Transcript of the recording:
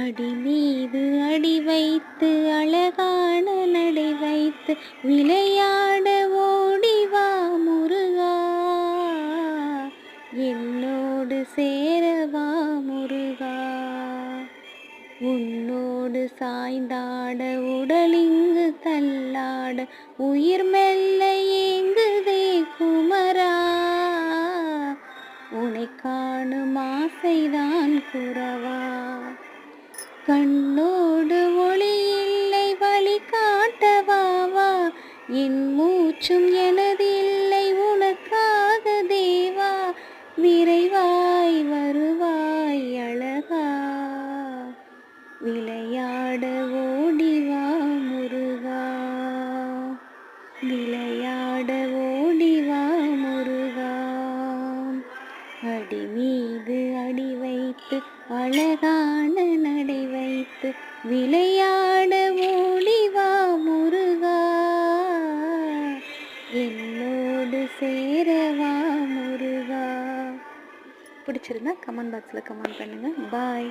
அடி மீது அடி வைத்து அழகான நடை வைத்து விளையாட ஓடிவா முருகா, என்னோடு சேரவா முருகா. உன்னோடு சாய்ந்தாட உடலிங்கு தள்ளாட உயிர் மெல்ல ஏங்குதே குமரா, உனை காணும் ஆசைதான் குறவா. கண்ணோடு ஒளி இல்லை வழி காட்டவாவா, என் மூச்சும் எனதில்லை உனக்காக தேவா, விரைவாய் வருவாய் அழகா, விளையாட ஓடிவா முருகா, விளையாட ஓடிவா முருகா. அடி மீது அடி வைத்து அழகான நடை வைத்து விளையாட ஓடிவா முருகா, என்னோடு சேரவா முருகா. பிடிச்சிருந்தா கமெண்ட் பாக்ஸில் கமெண்ட் பண்ணுங்கள். பாய்.